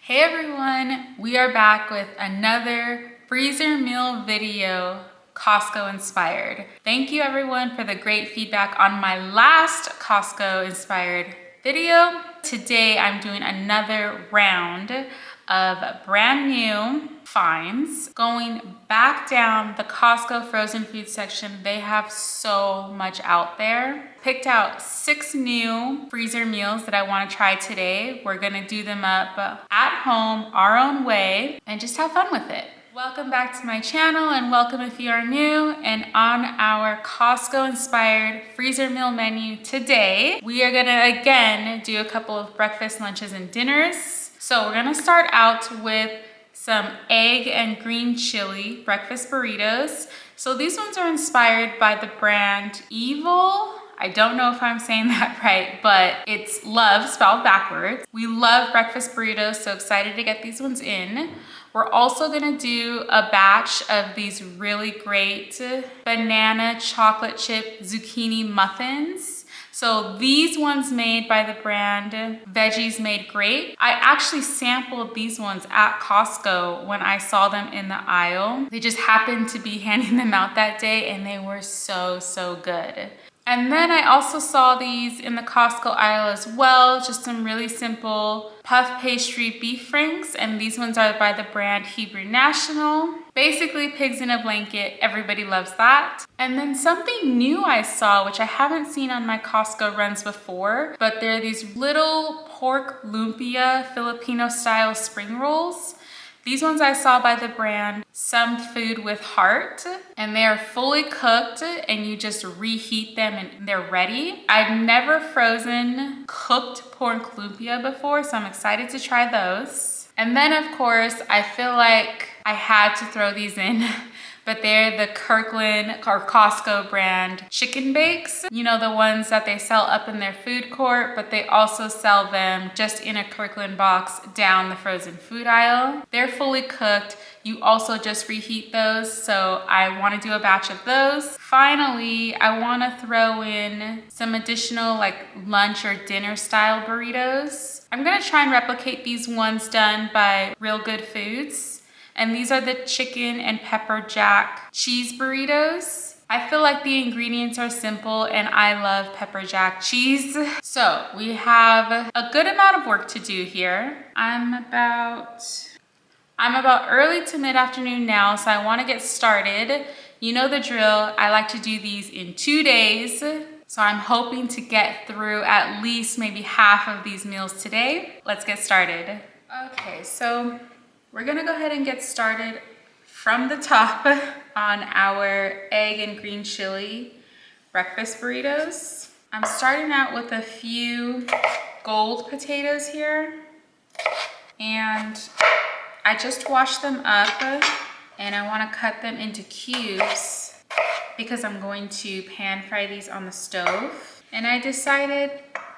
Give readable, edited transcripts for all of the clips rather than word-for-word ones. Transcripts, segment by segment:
Hey everyone, we are back with another freezer meal video, Costco inspired. Thank you everyone for the great feedback on my last Costco inspired video. Today I'm doing another round of brand new finds. Going back down the Costco frozen food section, they have so much out there. Picked out 6 new freezer meals that I want to try today. We're gonna do them up at home, our own way, and just have fun with it. Welcome back to my channel and welcome if you are new. And on our Costco inspired freezer meal menu today, we are gonna again do a couple of breakfast, lunches, and dinners. So we're gonna start out with some egg and green chili breakfast burritos. So these ones are inspired by the brand Evil. I don't know if I'm saying that right, but it's love spelled backwards. We love breakfast burritos, so excited to get these ones in. We're also gonna do a batch of these really great banana chocolate chip zucchini muffins. So these ones made by the brand Veggies Made Great. I actually sampled these ones at Costco when I saw them in the aisle. They just happened to be handing them out that day and they were so good. And then I also saw these in the Costco aisle as well, just some really simple puff pastry beef Frinks, and these ones are by the brand Hebrew National. Basically pigs in a blanket, everybody loves that. And then something new I saw, which I haven't seen on my Costco runs before, but they're these little pork lumpia Filipino style spring rolls. These ones I saw by the brand Some Food with Heart, and they are fully cooked and you just reheat them and they're ready. I've never frozen cooked pork lumpia before, so I'm excited to try those. And then of course, I feel like I had to throw these in, but they're the Kirkland or Costco brand chicken bakes. You know, the ones that they sell up in their food court, but they also sell them just in a Kirkland box down the frozen food aisle. They're fully cooked. You also just reheat those. So I want to do a batch of those. Finally, I want to throw in some additional like lunch or dinner style burritos. I'm going to try and replicate these ones done by Real Good Foods. And these are the chicken and pepper jack cheese burritos. I feel like the ingredients are simple and I love pepper jack cheese. So we have a good amount of work to do here. I'm about early to mid-afternoon now, so I want to get started. You know the drill. I like to do these in 2 days. So I'm hoping to get through at least maybe half of these meals today. Let's get started. Okay, so we're gonna go ahead and get started from the top on our egg and green chili breakfast burritos. I'm starting out with a few gold potatoes here, and I just washed them up and I wanna cut them into cubes because I'm going to pan fry these on the stove. And I decided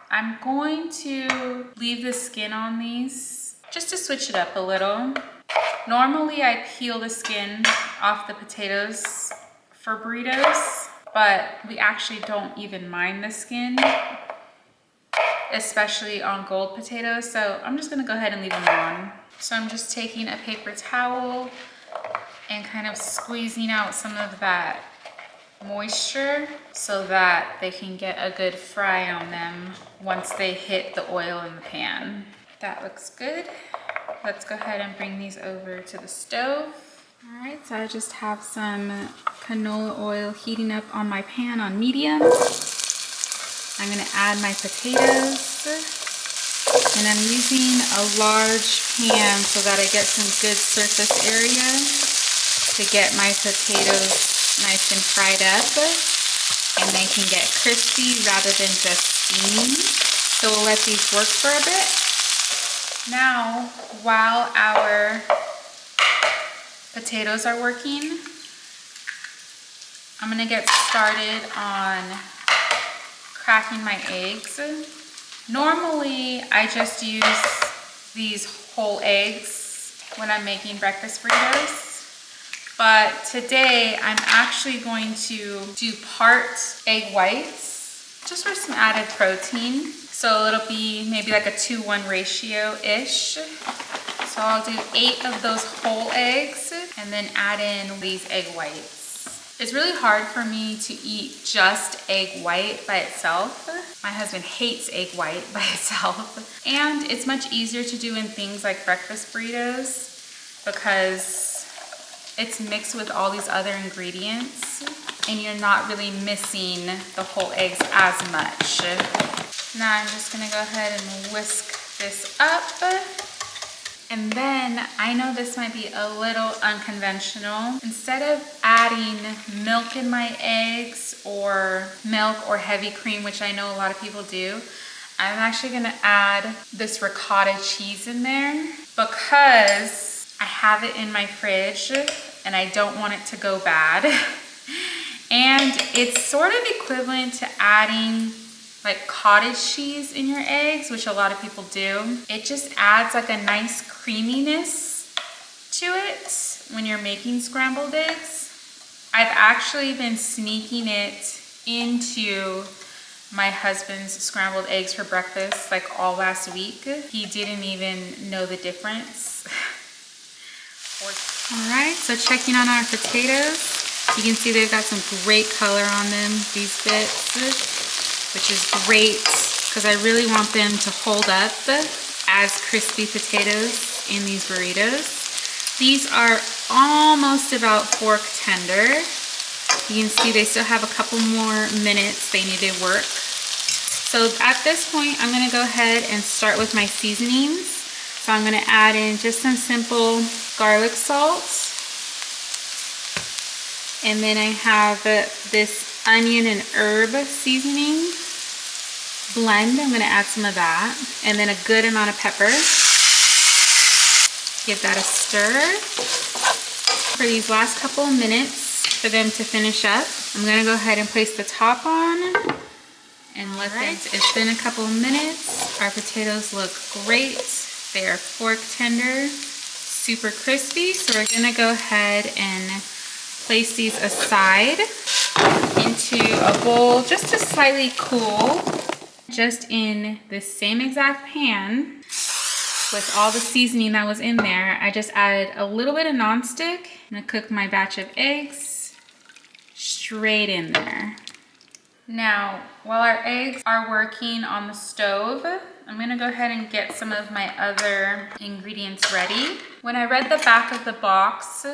I'm going to leave the skin on these just to switch it up a little. Normally I peel the skin off the potatoes for burritos, but we actually don't even mind the skin, especially on gold potatoes. So I'm just gonna go ahead and leave them on. So I'm just taking a paper towel and kind of squeezing out some of that moisture so that they can get a good fry on them once they hit the oil in the pan. That looks good. Let's go ahead and bring these over to the stove. All right, so I just have some canola oil heating up on my pan on medium. I'm gonna add my potatoes, and I'm using a large pan so that I get some good surface area to get my potatoes nice and fried up, and they can get crispy rather than just steaming. So we'll let these work for a bit. Now, while our potatoes are working, I'm gonna get started on cracking my eggs. Normally, I just use these whole eggs when I'm making breakfast burritos, but today I'm actually going to do part egg whites just for some added protein. So it'll be maybe like a 2-1 ratio-ish. So I'll do 8 of those whole eggs and then add in these egg whites. It's really hard for me to eat just egg white by itself. My husband hates egg white by itself. And it's much easier to do in things like breakfast burritos because it's mixed with all these other ingredients and you're not really missing the whole eggs as much. Now I'm just gonna go ahead and whisk this up. And then, I know this might be a little unconventional. Instead of adding milk in my eggs or milk or heavy cream, which I know a lot of people do, I'm actually gonna add this ricotta cheese in there because I have it in my fridge and I don't want it to go bad. And it's sort of equivalent to adding like cottage cheese in your eggs, which a lot of people do. It just adds like a nice creaminess to it when you're making scrambled eggs. I've actually been sneaking it into my husband's scrambled eggs for breakfast like all last week. He didn't even know the difference. All right, so checking on our potatoes. You can see they've got some great color on them, these bits, which is great because I really want them to hold up as crispy potatoes in these burritos. These are almost about fork tender. You can see they still have a couple more minutes they need to work. So at this point, I'm gonna go ahead and start with my seasonings. So I'm gonna add in just some simple garlic salt. And then I have this onion and herb seasoning blend. I'm gonna add some of that. And then a good amount of pepper. Give that a stir. For these last couple of minutes for them to finish up, I'm gonna go ahead and place the top on and let them, it's been a couple of minutes. Our potatoes look great. They are fork tender, super crispy. So we're gonna go ahead and place these aside into a bowl just to slightly cool. Just in the same exact pan with all the seasoning that was in there, I just added a little bit of nonstick. I'm gonna cook my batch of eggs straight in there. Now, while our eggs are working on the stove, I'm gonna go ahead and get some of my other ingredients ready. When I read the back of the box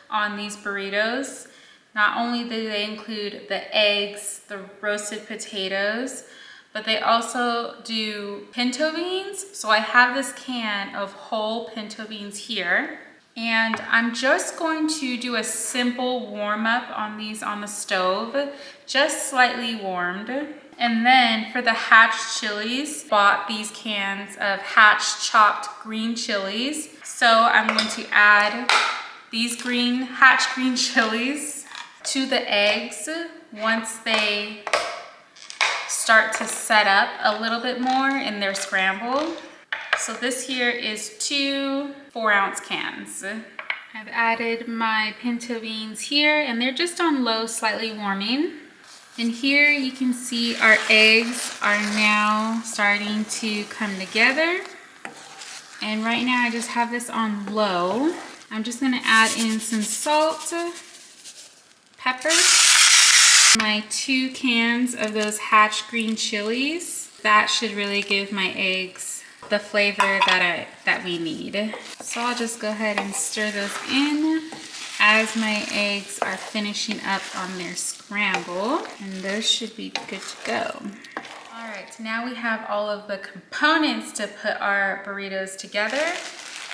on these burritos, not only do they include the eggs, the roasted potatoes, but they also do pinto beans. So I have this can of whole pinto beans here. And I'm just going to do a simple warm up on these on the stove, just slightly warmed. And then for the hatch chilies, bought these cans of hatch chopped green chilies. So I'm going to add these hatch green chilies to the eggs once they start to set up a little bit more in their scramble. So this here is 2 4-ounce cans. I've added my pinto beans here and they're just on low, slightly warming. And here you can see our eggs are now starting to come together. And right now I just have this on low. I'm just gonna add in some salt, pepper, my 2 cans of those hatch green chilies. That should really give my eggs the flavor that we need. So I'll just go ahead and stir those in as my eggs are finishing up on their scramble, and those should be good to go. All right, so now we have all of the components to put our burritos together.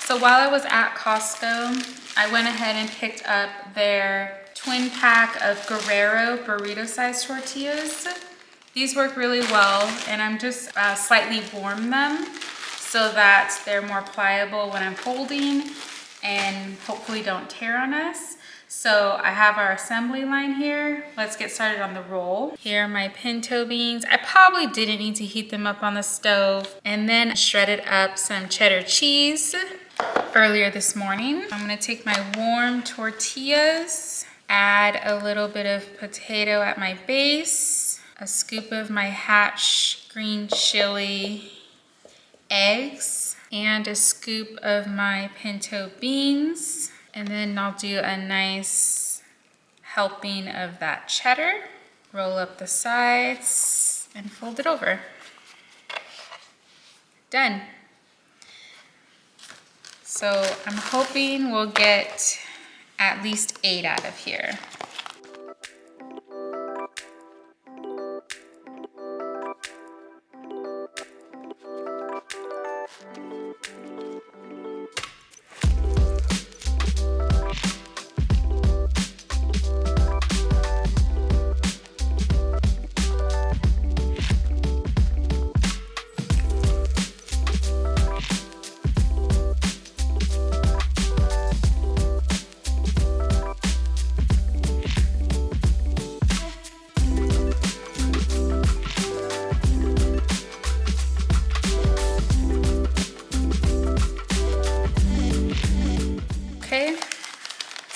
So while I was at Costco, I went ahead and picked up their twin pack of Guerrero burrito size tortillas. These work really well, and I'm just slightly warm them so that they're more pliable when I'm folding and hopefully don't tear on us. So I have our assembly line here. Let's get started on the roll. Here are my pinto beans. I probably didn't need to heat them up on the stove. And then shredded up some cheddar cheese earlier this morning. I'm gonna take my warm tortillas, add a little bit of potato at my base, a scoop of my hatch green chili eggs, and a scoop of my pinto beans. And then I'll do a nice helping of that cheddar. Roll up the sides and fold it over. Done. So I'm hoping we'll get at least 8 out of here.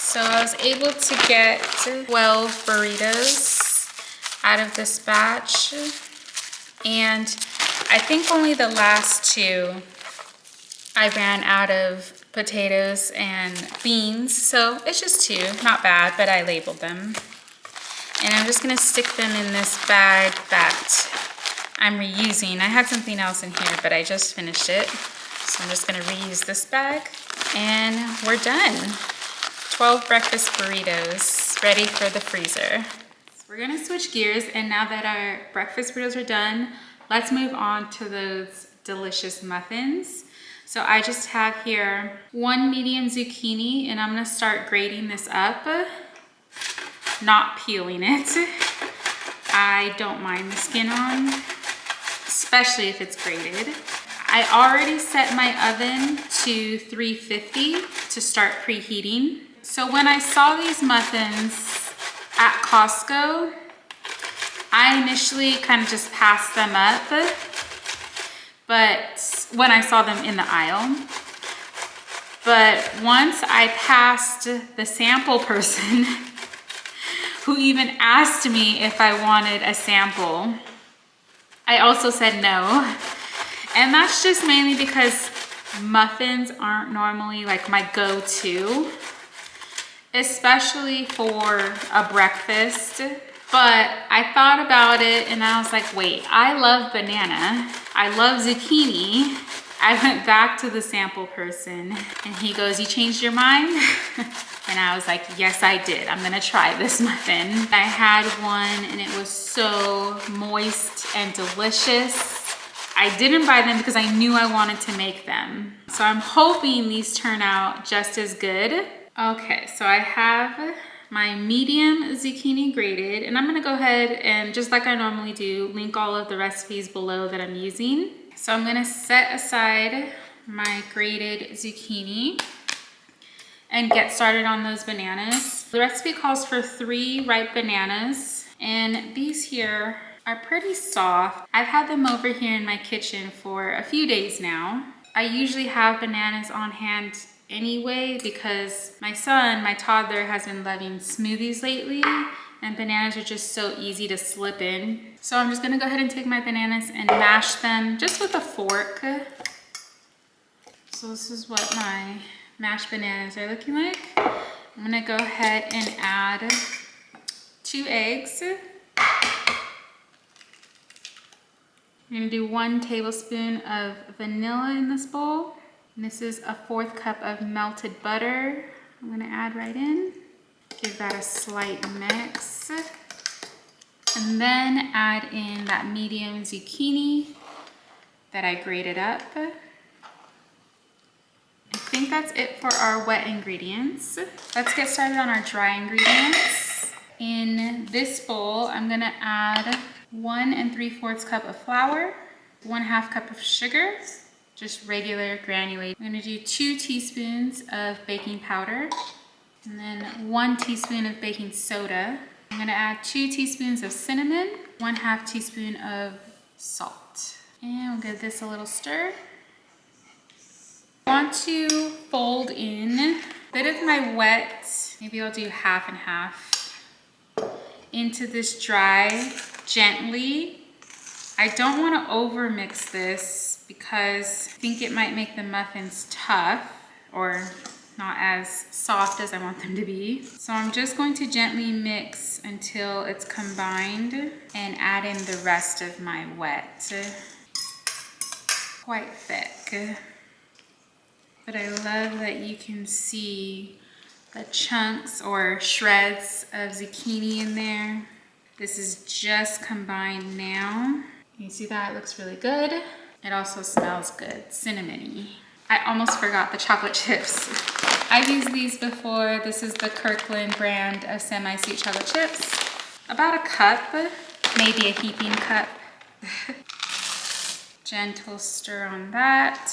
So I was able to get 12 burritos out of this batch, and I think only the last 2 I ran out of potatoes and beans, so it's just 2, not bad, but I labeled them. And I'm just gonna stick them in this bag that I'm reusing. I had something else in here, but I just finished it. So I'm just gonna reuse this bag, and we're done. 12 breakfast burritos ready for the freezer. So we're gonna switch gears, and now that our breakfast burritos are done, let's move on to those delicious muffins. So I just have here 1 medium zucchini, and I'm gonna start grating this up, not peeling it. I don't mind the skin on, especially if it's grated. I already set my oven to 350 to start preheating. So when I saw these muffins at Costco, I initially kind of just passed them up, but when I saw them in the aisle. But once I passed the sample person who even asked me if I wanted a sample, I also said no. And that's just mainly because muffins aren't normally like my go-to, especially for a breakfast. But I thought about it and I was like, wait, I love banana. I love zucchini. I went back to the sample person and he goes, you changed your mind? And I was like, yes, I did. I'm gonna try this muffin. I had one and it was so moist and delicious. I didn't buy them because I knew I wanted to make them. So I'm hoping these turn out just as good. Okay, so I have my medium zucchini grated, and I'm gonna go ahead and, just like I normally do, link all of the recipes below that I'm using. So I'm gonna set aside my grated zucchini and get started on those bananas. The recipe calls for 3 ripe bananas, and these here are pretty soft. I've had them over here in my kitchen for a few days now. I usually have bananas on hand anyway because my son, my toddler, has been loving smoothies lately, and bananas are just so easy to slip in. So I'm just gonna go ahead and take my bananas and mash them just with a fork. So this is what my mashed bananas are looking like. I'm gonna go ahead and add 2 eggs. I'm gonna do 1 tablespoon of vanilla in this bowl. And this is a 1/4 cup of melted butter. I'm gonna add right in. Give that a slight mix. And then add in that medium zucchini that I grated up. I think that's it for our wet ingredients. Let's get started on our dry ingredients. In this bowl, I'm gonna add 1 3/4 cup of flour, 1/2 cup of sugar, just regular granulated. I'm gonna do 2 teaspoons of baking powder, and then 1 teaspoon of baking soda. I'm gonna add 2 teaspoons of cinnamon, 1/2 teaspoon of salt. And we'll give this a little stir. I want to fold in a bit of my wet, maybe I'll do half and half, into this dry gently. I don't want to over mix this because I think it might make the muffins tough or not as soft as I want them to be. So I'm just going to gently mix until it's combined and add in the rest of my wet. Quite thick. But I love that you can see the chunks or shreds of zucchini in there. This is just combined now. You see that? It looks really good. It also smells good, cinnamony. I almost forgot the chocolate chips. I've used these before. This is the Kirkland brand of semi-sweet chocolate chips. About a cup, maybe a heaping cup. Gentle stir on that.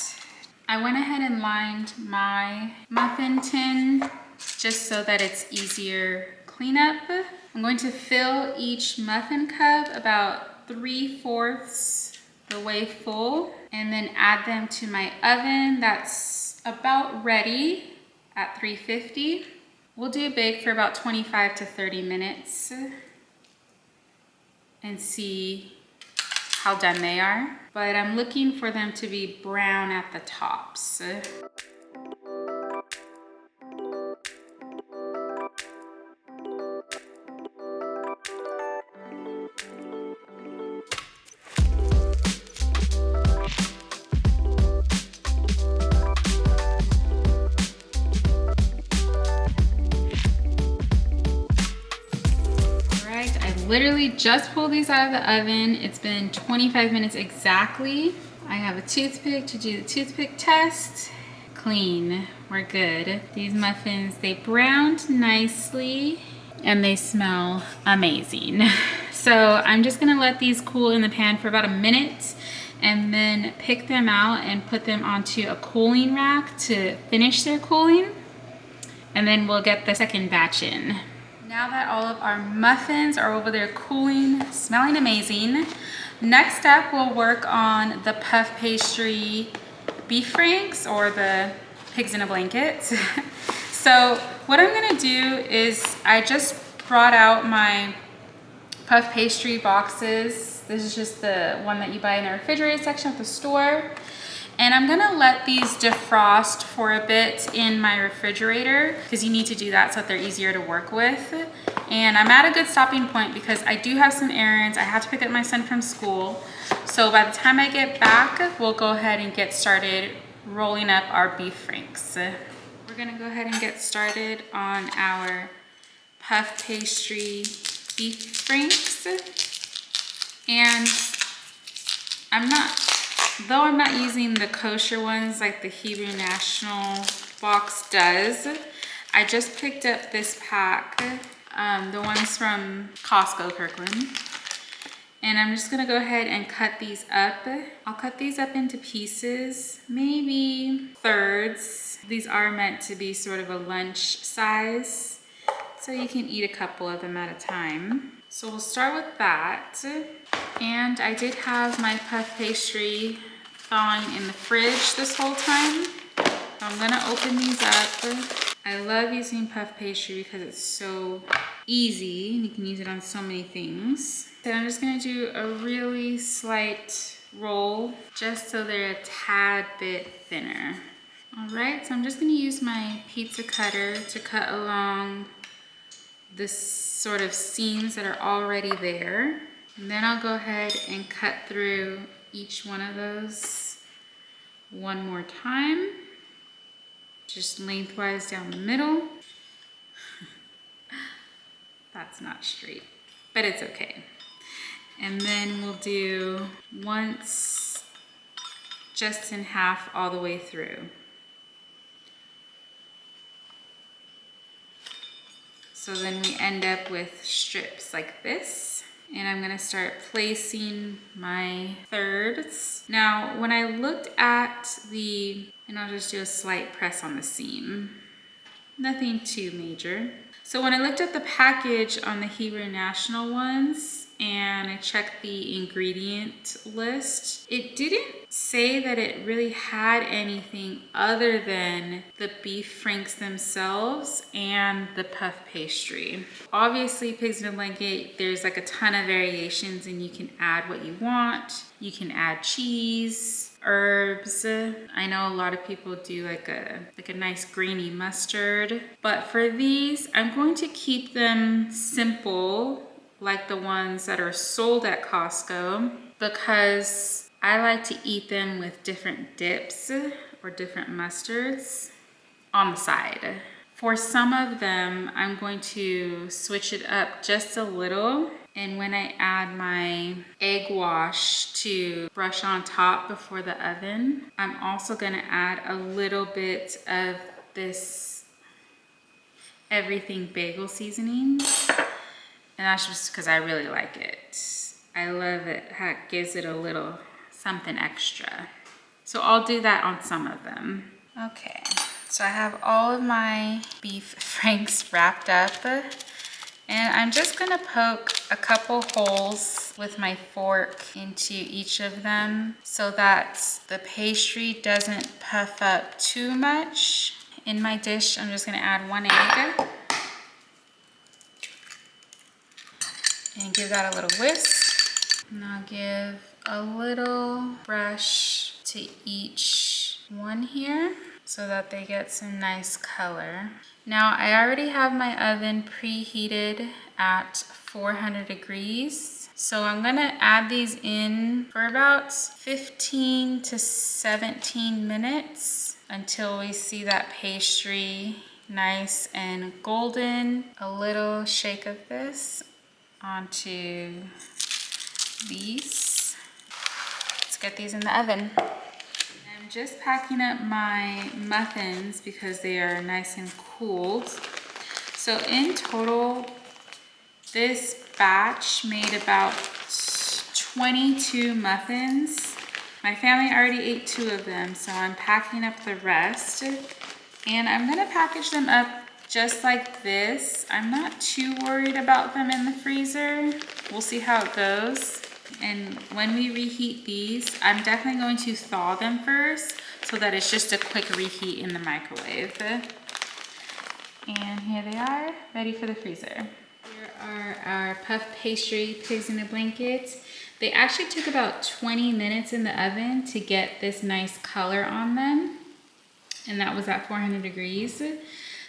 I went ahead and lined my muffin tin just so that it's easier cleanup. I'm going to fill each muffin cup about 3/4 the way full and then add them to my oven that's about ready at 350. We'll do bake for about 25 to 30 minutes and see how done they are. But I'm looking for them to be brown at the tops. Literally just pulled these out of the oven. It's been 25 minutes exactly. I have a toothpick to do the toothpick test. Clean, we're good. These muffins, they browned nicely and they smell amazing. So I'm just gonna let these cool in the pan for about a minute and then pick them out and put them onto a cooling rack to finish their cooling. And then we'll get the second batch in. Now that all of our muffins are over there cooling, smelling amazing, next up we'll work on the puff pastry beef franks or the pigs in a blanket. So what I'm gonna do is I just brought out my puff pastry boxes. This is just the one that you buy in the refrigerator section at the store. And I'm gonna let these defrost for a bit in my refrigerator because you need to do that so that they're easier to work with. And I'm at a good stopping point because I do have some errands. I have to pick up my son from school. So by the time I get back, we'll go ahead and get started rolling up our beef franks. We're gonna go ahead and get started on our puff pastry beef franks. And though I'm not using the kosher ones like the Hebrew National box does, I just picked up this pack, the ones from Costco, Kirkland. And I'm just gonna go ahead and cut these up. I'll cut these up into pieces, maybe thirds. These are meant to be sort of a lunch size, so you can eat a couple of them at a time. So we'll start with that. And I did have my puff pastry thawing in the fridge this whole time. So I'm gonna open these up. I love using puff pastry because it's so easy and you can use it on so many things. Then I'm just gonna do a really slight roll just so they're a tad bit thinner. All right, so I'm just gonna use my pizza cutter to cut along the sort of seams that are already there. And then I'll go ahead and cut through each one of those one more time, just lengthwise down the middle. That's not straight, but it's okay. And then we'll do once just in half all the way through. So then we end up with strips like this. And I'm gonna start placing my thirds. Now, when I looked at and I'll just do a slight press on the seam. Nothing too major. So when I looked at the package on the Hebrew National ones, and I checked the ingredient list. It didn't say that it really had anything other than the beef Frinks themselves and the puff pastry. Obviously, Pigs in a Blanket, there's like a ton of variations and you can add what you want. You can add cheese, herbs. I know a lot of people do like a nice grainy mustard, but for these, I'm going to keep them simple like the ones that are sold at Costco because I like to eat them with different dips or different mustards on the side. For some of them, I'm going to switch it up just a little. And when I add my egg wash to brush on top before the oven, I'm also gonna add a little bit of this everything bagel seasoning. And that's just because I really like it. I love it, how it gives it a little something extra. So I'll do that on some of them. Okay, so I have all of my beef Frinks wrapped up. And I'm just gonna poke a couple holes with my fork into each of them so that the pastry doesn't puff up too much. In my dish, I'm just gonna add 1 egg and give that a little whisk. And I'll give a little brush to each one here so that they get some nice color. Now I already have my oven preheated at 400 degrees. So I'm gonna add these in for about 15 to 17 minutes until we see that pastry nice and golden. A little shake of this onto these. Let's get these in the oven. I'm just packing up my muffins because they are nice and cooled. So in total, this batch made about 22 muffins. My family already ate 2 of them, so I'm packing up the rest. And I'm gonna package them up just like this. I'm not too worried about them in the freezer. We'll see how it goes. And when we reheat these, I'm definitely going to thaw them first so that it's just a quick reheat in the microwave. And here they are, ready for the freezer. Here are our puff pastry Pigs in a Blanket. They actually took about 20 minutes in the oven to get this nice color on them. And that was at 400 degrees.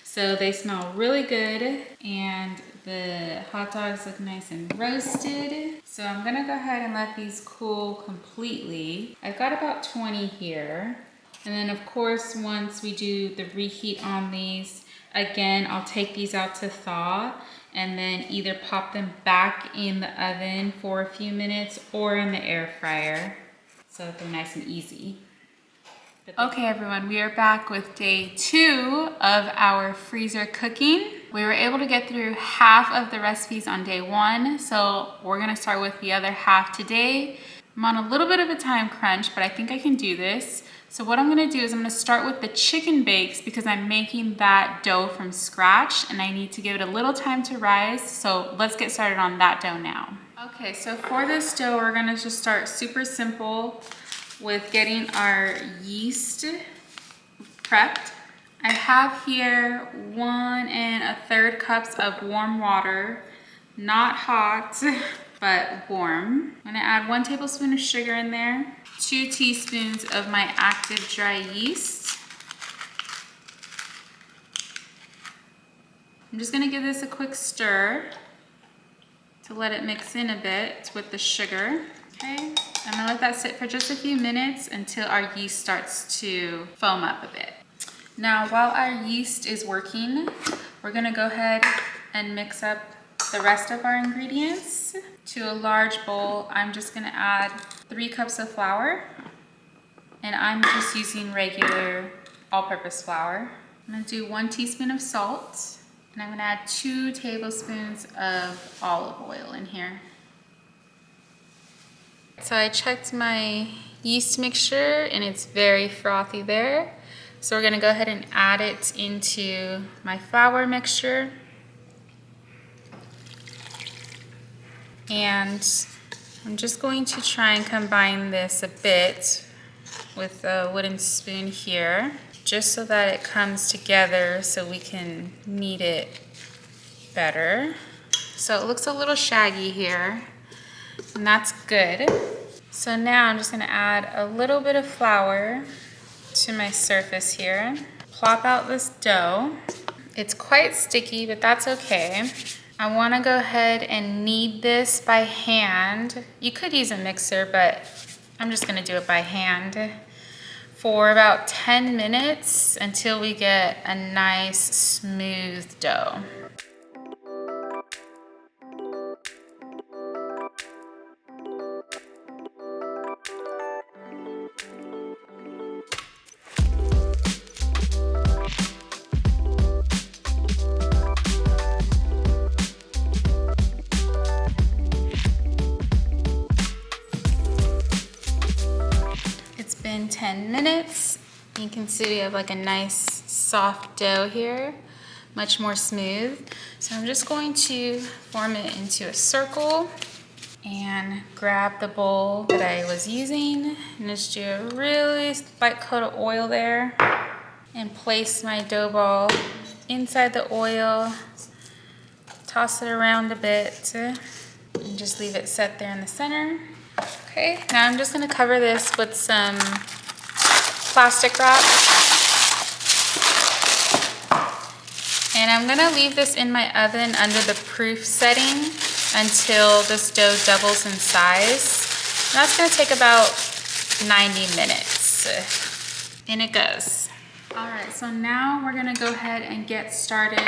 So they smell really good and the hot dogs look nice and roasted. So I'm gonna go ahead and let these cool completely. I've got about 20 here. And then of course, once we do the reheat on these, again, I'll take these out to thaw and then either pop them back in the oven for a few minutes or in the air fryer so that they're nice and easy. Okay everyone, we are back with day 2 of our freezer cooking. We were able to get through half of the recipes on day 1, so we're gonna start with the other half today. I'm on a little bit of a time crunch, but I think I can do this. So what I'm gonna do is I'm gonna start with the chicken bakes because I'm making that dough from scratch and I need to give it a little time to rise. So let's get started on that dough now. Okay, so for this dough, we're gonna just start super simple with getting our yeast prepped. I have here 1 1/3 cups of warm water, not hot, but warm. I'm gonna add 1 tablespoon of sugar in there, 2 teaspoons of my active dry yeast. I'm just gonna give this a quick stir to let it mix in a bit with the sugar. Okay, I'm gonna let that sit for just a few minutes until our yeast starts to foam up a bit. Now, while our yeast is working, we're gonna go ahead and mix up the rest of our ingredients. To a large bowl, I'm just gonna add 3 cups of flour, and I'm just using regular all-purpose flour. I'm gonna do 1 teaspoon of salt, and I'm gonna add 2 tablespoons of olive oil in here. So I checked my yeast mixture and it's very frothy there. So we're gonna go ahead and add it into my flour mixture. And I'm just going to try and combine this a bit with a wooden spoon here, just so that it comes together so we can knead it better. So it looks a little shaggy here, and that's good. So now I'm just gonna add a little bit of flour to my surface here. Plop out this dough. It's quite sticky, but that's okay. I wanna go ahead and knead this by hand. You could use a mixer, but I'm just gonna do it by hand for about 10 minutes until we get a nice smooth dough. It's been 10 minutes. You can see we have like a nice soft dough here, much more smooth. So I'm just going to form it into a circle and grab the bowl that I was using and just do a really light coat of oil there and place my dough ball inside the oil, toss it around a bit and just leave it set there in the center. Okay, now I'm just gonna cover this with some plastic wrap. And I'm gonna leave this in my oven under the proof setting until this dough doubles in size. And that's gonna take about 90 minutes. In it goes. All right, so now we're gonna go ahead and get started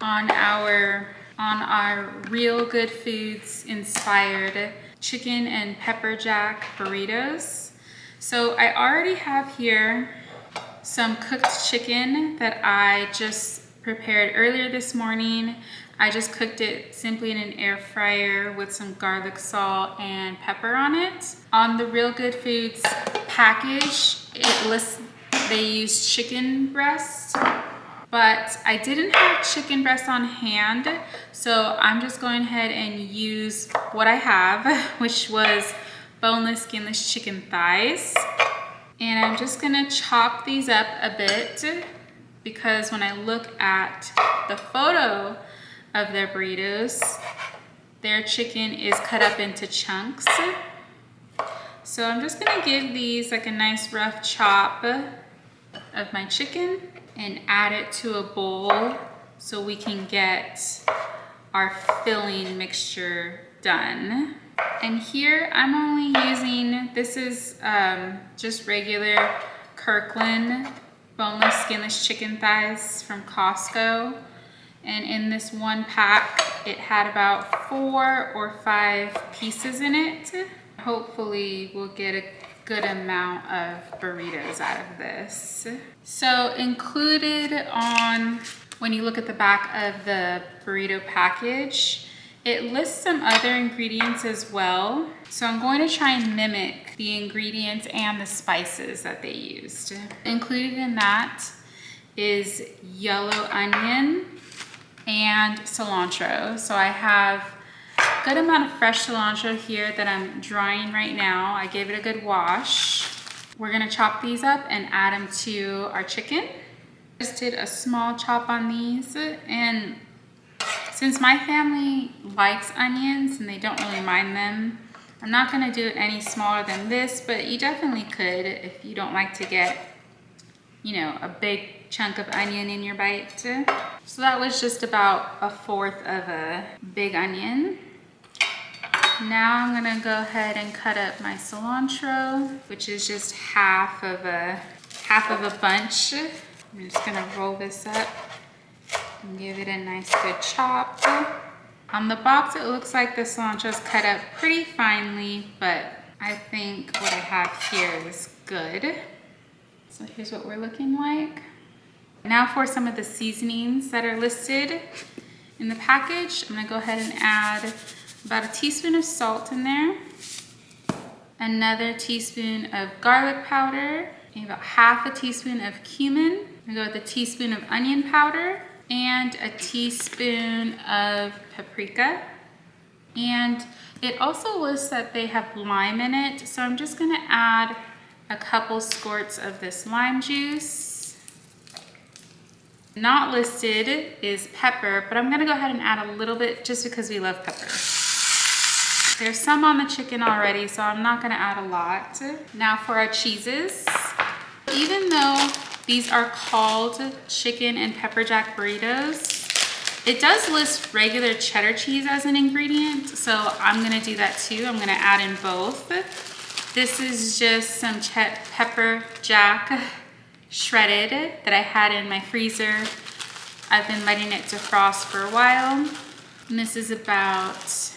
on our Real Good Foods inspired chicken and pepper jack burritos. So I already have here some cooked chicken that I just prepared earlier this morning. I just cooked it simply in an air fryer with some garlic, salt, and pepper on it. On the Real Good Foods package, it lists they use chicken breast, but I didn't have chicken breast on hand, so I'm just going ahead and use what I have, which was boneless, skinless chicken thighs. And I'm just gonna chop these up a bit because when I look at the photo of their burritos, their chicken is cut up into chunks. So I'm just gonna give these like a nice rough chop of my chicken and add it to a bowl so we can get our filling mixture done. And here I'm only using, this is just regular Kirkland boneless skinless chicken thighs from Costco. And in this one pack, it had about 4 or 5 pieces in it. Hopefully we'll get a good amount of burritos out of this. So included on, when you look at the back of the burrito package, it lists some other ingredients as well. So I'm going to try and mimic the ingredients and the spices that they used. Included in that is yellow onion and cilantro. So I have a good amount of fresh cilantro here that I'm drying right now. I gave it a good wash. We're gonna chop these up and add them to our chicken. Just did a small chop on these, and since my family likes onions and they don't really mind them, I'm not gonna do it any smaller than this, but you definitely could if you don't like to get, you know, a big chunk of onion in your bite. So that was just about 1/4 of a big onion. Now I'm gonna go ahead and cut up my cilantro, which is just half of a bunch. I'm just gonna roll this up and give it a nice good chop. On the box, it looks like the cilantro is cut up pretty finely, but I think what I have here is good. So here's what we're looking like. Now for some of the seasonings that are listed in the package, I'm gonna go ahead and add about a teaspoon of salt in there, another teaspoon of garlic powder, and about half a teaspoon of cumin. I'm gonna go with a teaspoon of onion powder and a teaspoon of paprika. And it also lists that they have lime in it, so I'm just gonna add a couple squirts of this lime juice. Not listed is pepper, but I'm gonna go ahead and add a little bit just because we love pepper. There's some on the chicken already, so I'm not gonna add a lot. Now for our cheeses. Even though these are called chicken and pepper jack burritos, it does list regular cheddar cheese as an ingredient, so I'm gonna do that too. I'm gonna add in both. This is just some pepper jack shredded that I had in my freezer. I've been letting it defrost for a while. And this is about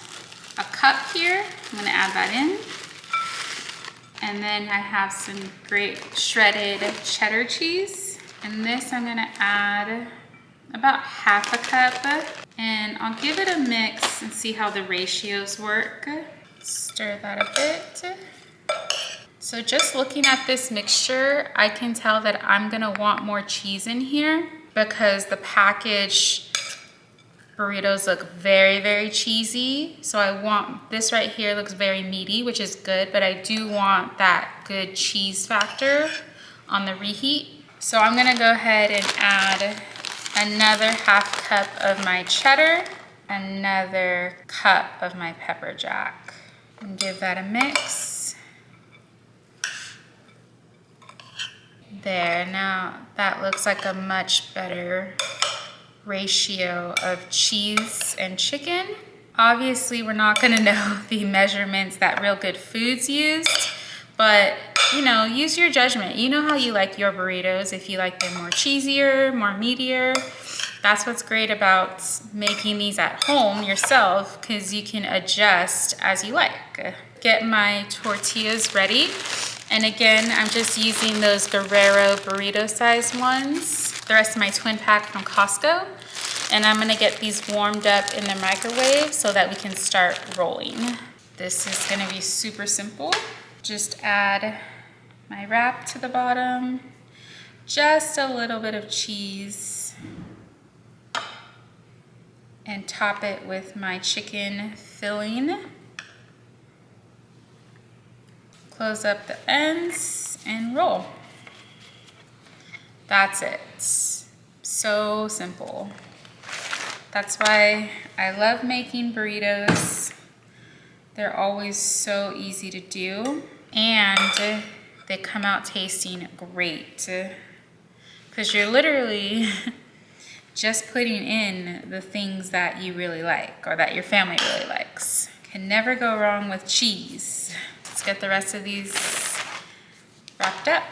a cup here. I'm gonna add that in. And then I have some great shredded cheddar cheese. And this I'm gonna add about half a cup. And I'll give it a mix and see how the ratios work. Stir that a bit. So just looking at this mixture, I can tell that I'm gonna want more cheese in here because the packaged burritos look very, very cheesy. So I want, this right here looks very meaty, which is good, but I do want that good cheese factor on the reheat. So I'm gonna go ahead and add another half cup of my cheddar, another cup of my pepper jack, and give that a mix. There, now that looks like a much better ratio of cheese and chicken. Obviously, we're not gonna know the measurements that Real Good Foods used, but you know, use your judgment. You know how you like your burritos, if you like them more cheesier, more meatier. That's what's great about making these at home yourself, because you can adjust as you like. Get my tortillas ready. And again, I'm just using those Guerrero burrito size ones. The rest of my twin pack from Costco. And I'm gonna get these warmed up in the microwave so that we can start rolling. This is gonna be super simple. Just add my wrap to the bottom, just a little bit of cheese, and top it with my chicken filling. Close up the ends and roll. That's it. So simple. That's why I love making burritos. They're always so easy to do, and they come out tasting great because you're literally just putting in the things that you really like or that your family really likes. Can never go wrong with cheese. Let's get the rest of these wrapped up.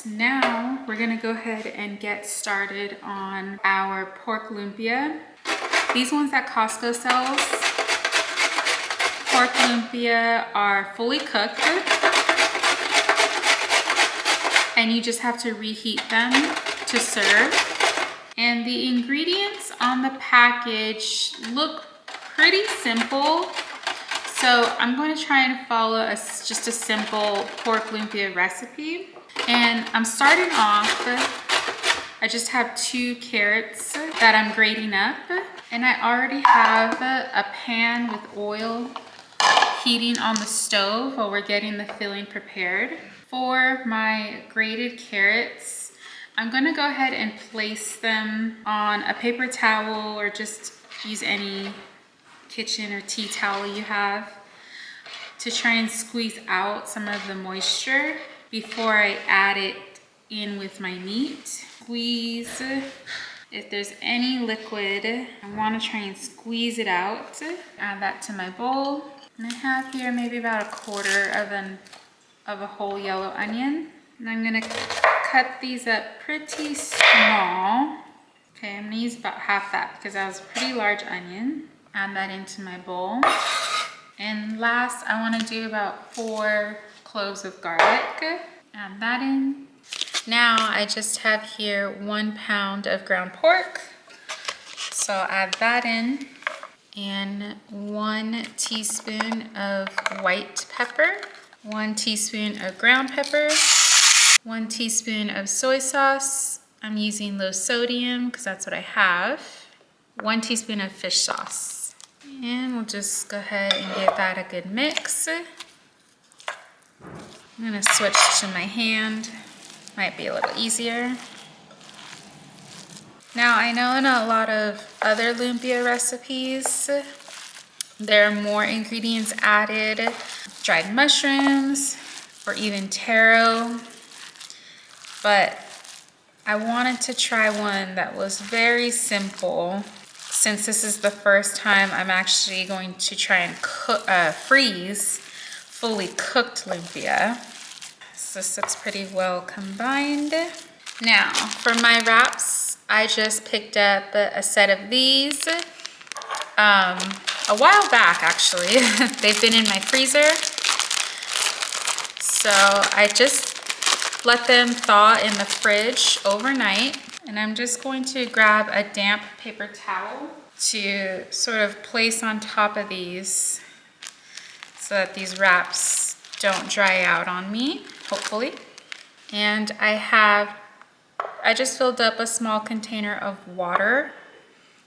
Now we're gonna go ahead and get started on our pork lumpia. These ones that Costco sells, pork lumpia, are fully cooked, and you just have to reheat them to serve. And the ingredients on the package look pretty simple. So I'm going to try and follow just a simple pork lumpia recipe. And I'm starting off, I just have 2 carrots that I'm grating up. And I already have a pan with oil heating on the stove while we're getting the filling prepared. For my grated carrots, I'm gonna go ahead and place them on a paper towel, or just use any kitchen or tea towel you have, to try and squeeze out some of the moisture before I add it in with my meat. Squeeze. If there's any liquid, I want to try and squeeze it out. Add that to my bowl. And I have here maybe about a quarter of a whole yellow onion. And I'm gonna cut these up pretty small. Okay, I'm gonna use about half that because that was a pretty large onion. Add that into my bowl. And last, I wanna do about 4 cloves of garlic. Add that in. Now I just have here 1 pound of ground pork. So I'll add that in. And 1 teaspoon of white pepper, 1 teaspoon of ground pepper, 1 teaspoon of soy sauce. I'm using low sodium because that's what I have. 1 teaspoon of fish sauce. And we'll just go ahead and give that a good mix. I'm gonna switch to my hand. Might be a little easier. Now I know in a lot of other lumpia recipes, there are more ingredients added, dried mushrooms, or even taro, but I wanted to try one that was very simple. Since this is the first time I'm actually going to try and freeze fully cooked lumpia. So this looks pretty well combined. Now for my wraps, I just picked up a set of these a while back actually. They've been in my freezer. So I just let them thaw in the fridge overnight. And I'm just going to grab a damp paper towel to sort of place on top of these so that these wraps don't dry out on me, hopefully. And I just filled up a small container of water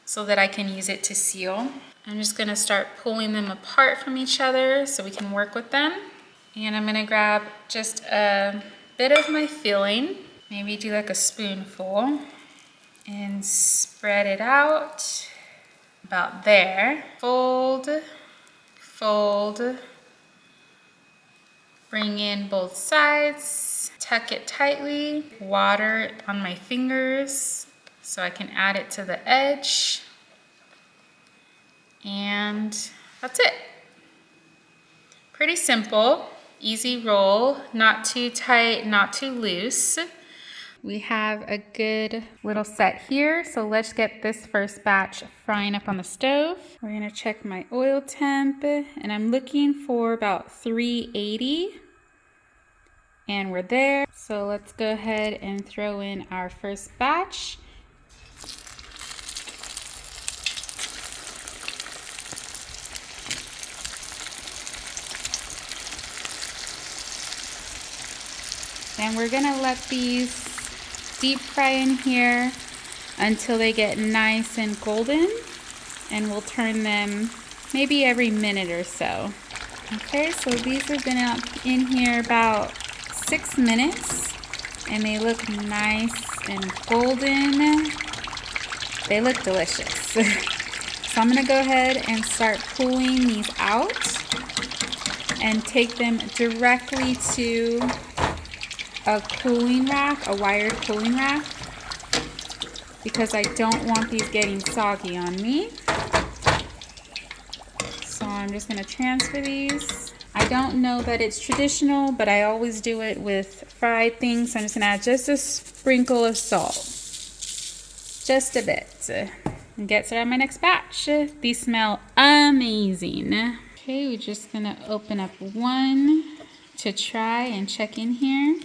so that I can use it to seal. I'm just gonna start pulling them apart from each other so we can work with them. And I'm gonna grab just a bit of my filling, maybe do like a spoonful, and spread it out about there. Fold, fold, bring in both sides. Tuck it tightly, water on my fingers so I can add it to the edge. And that's it. Pretty simple, easy roll, not too tight, not too loose. We have a good little set here, so let's get this first batch frying up on the stove. We're gonna check my oil temp, and I'm looking for about 380. And we're there. So let's go ahead and throw in our first batch. And we're gonna let these deep fry in here until they get nice and golden. And we'll turn them maybe every minute or so. Okay, so these have been up in here about 6 minutes and they look nice and golden. They look delicious. So I'm gonna go ahead and start pulling these out and take them directly to a cooling rack, a wired cooling rack, because I don't want these getting soggy on me. So I'm just gonna transfer these. I don't know that it's traditional, but I always do it with fried things. So I'm just gonna add just a sprinkle of salt. Just a bit. And get started on my next batch. These smell amazing. Okay, we're just gonna open up one to try and check in here.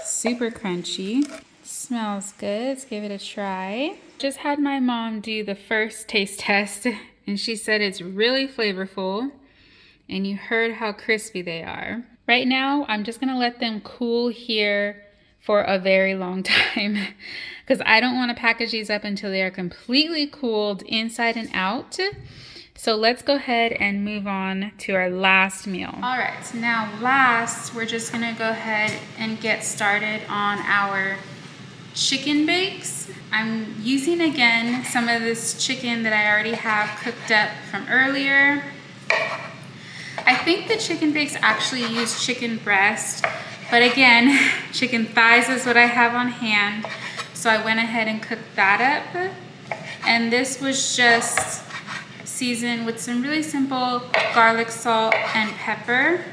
Super crunchy. Smells good. Let's give it a try. Just had my mom do the first taste test and she said it's really flavorful and you heard how crispy they are. Right now, I'm just gonna let them cool here for a very long time because I don't want to package these up until they are completely cooled inside and out. So let's go ahead and move on to our last meal. All right, so now last, we're just gonna go ahead and get started on our chicken bakes. I'm using again some of this chicken that I already have cooked up from earlier. I think the chicken bakes actually use chicken breast, but again, chicken thighs is what I have on hand. So I went ahead and cooked that up. And this was just seasoned with some really simple garlic, salt, and pepper.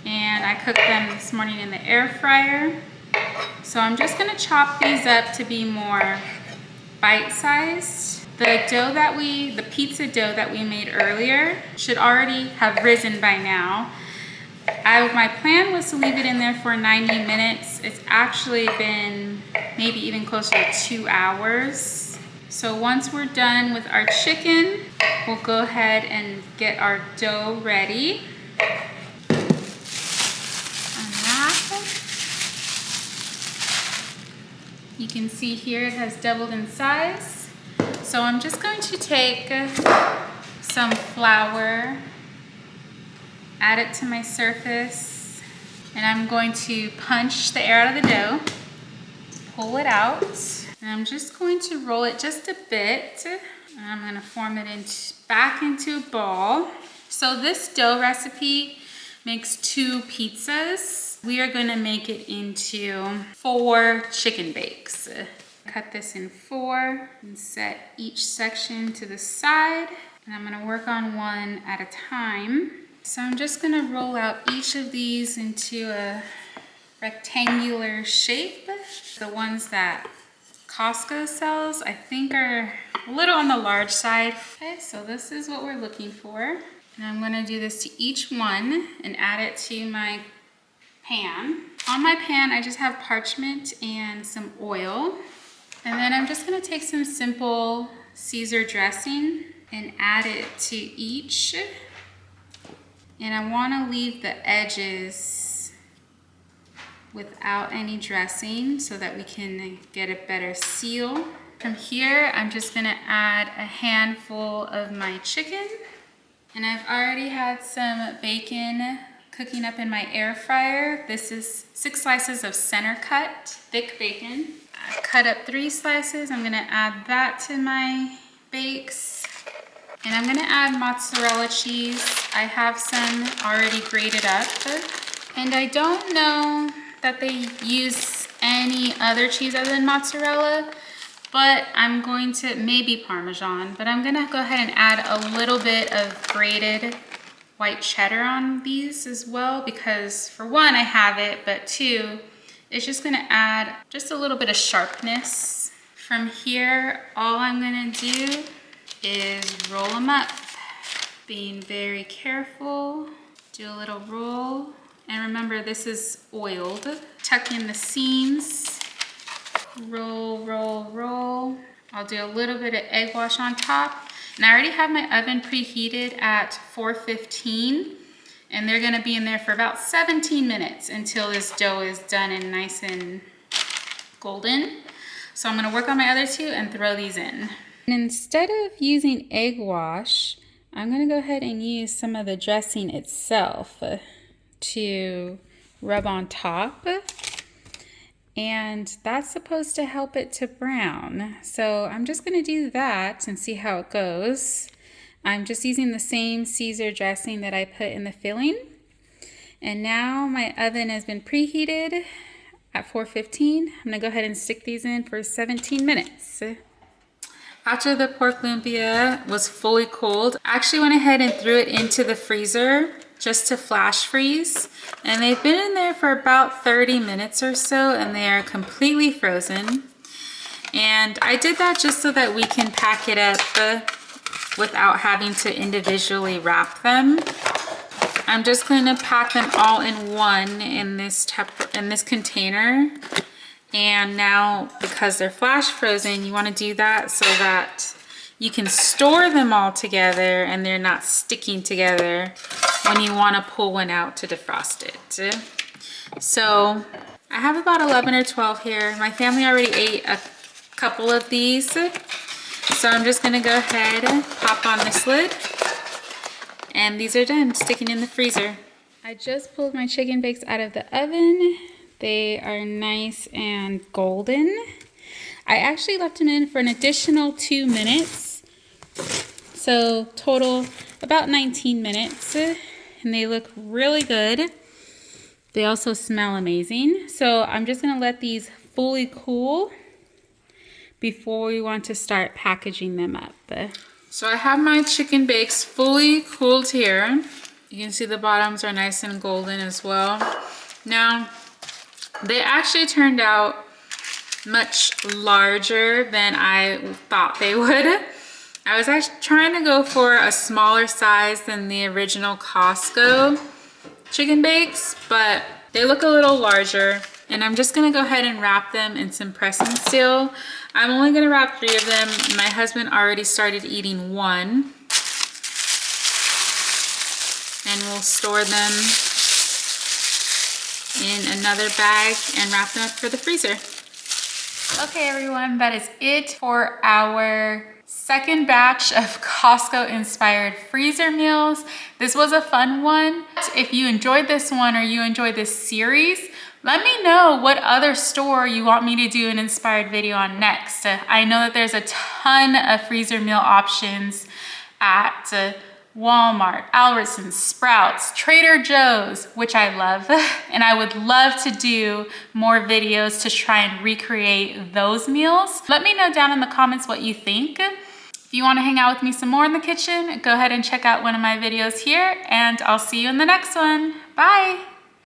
And I cooked them this morning in the air fryer. So I'm just gonna chop these up to be more bite-sized. The pizza dough that we made earlier should already have risen by now. My plan was to leave it in there for 90 minutes. It's actually been maybe even closer to 2 hours. So once we're done with our chicken, we'll go ahead and get our dough ready. You can see here it has doubled in size. So I'm just going to take some flour, add it to my surface, and I'm going to punch the air out of the dough, pull it out, and I'm just going to roll it just a bit. And I'm gonna form it back into a ball. So this dough recipe makes 2 pizzas. We are gonna make it into 4 chicken bakes. Cut this in 4 and set each section to the side. And I'm gonna work on one at a time. So I'm just gonna roll out each of these into a rectangular shape. The ones that Costco sells, I think, are a little on the large side. Okay, so this is what we're looking for. And I'm gonna do this to each one and add it to my pan. On my pan, I just have parchment and some oil. And then I'm just gonna take some simple Caesar dressing and add it to each. And I wanna leave the edges without any dressing so that we can get a better seal. From here, I'm just gonna add a handful of my chicken. And I've already had some bacon cooking up in my air fryer. This is 6 slices of center cut, thick bacon. I cut up 3 slices. I'm gonna add that to my bakes. And I'm gonna add mozzarella cheese. I have some already grated up. And I don't know that they use any other cheese other than mozzarella, but I'm going to, maybe Parmesan, but I'm gonna go ahead and add a little bit of grated white cheddar on these as well, because for one, I have it, but 2, it's just gonna add just a little bit of sharpness. From here, all I'm gonna do is roll them up, being very careful. Do a little roll, and remember this is oiled. Tuck in the seams, roll, roll, roll. I'll do a little bit of egg wash on top. And I already have my oven preheated at 415, and they're gonna be in there for about 17 minutes until this dough is done and nice and golden. So I'm gonna work on my other 2 and throw these in. And instead of using egg wash, I'm gonna go ahead and use some of the dressing itself to rub on top. And that's supposed to help it to brown. So I'm just gonna do that and see how it goes. I'm just using the same Caesar dressing that I put in the filling. And now my oven has been preheated at 415. I'm gonna go ahead and stick these in for 17 minutes. After the pork lumpia was fully cooled, I actually went ahead and threw it into the freezer just to flash freeze. And they've been in there for about 30 minutes or so, and they are completely frozen. And I did that just so that we can pack it up without having to individually wrap them. I'm just going to pack them all in one in this container. And now, because they're flash frozen, you want to do that so that you can store them all together and they're not sticking together when you want to pull one out to defrost it. So I have about 11 or 12 here. My family already ate a couple of these. So I'm just gonna go ahead and pop on this lid. And these are done, sticking in the freezer. I just pulled my chicken bakes out of the oven. They are nice and golden. I actually left them in for an additional 2 minutes. So total about 19 minutes. And they look really good. They also smell amazing. So I'm just gonna let these fully cool before we want to start packaging them up. So I have my chicken bakes fully cooled here. You can see the bottoms are nice and golden as well. Now, They actually turned out much larger than I thought they would. I was actually trying to go for a smaller size than the original Costco chicken bakes, but they look a little larger. And I'm just gonna go ahead and wrap them in some press and seal. I'm only gonna wrap 3 of them. My husband already started eating 1. And we'll store them in another bag and wrap them up for the freezer. Okay everyone, that is it for our second batch of Costco inspired freezer meals. This was a fun one. If you enjoyed this one or you enjoyed this series, let me know what other store you want me to do an inspired video on next. I know that there's a ton of freezer meal options at Walmart, Albertsons, Sprouts, Trader Joe's, which I love. And I would love to do more videos to try and recreate those meals. Let me know down in the comments what you think. If you want to hang out with me some more in the kitchen, go ahead and check out one of my videos here, and I'll see you in the next one. Bye.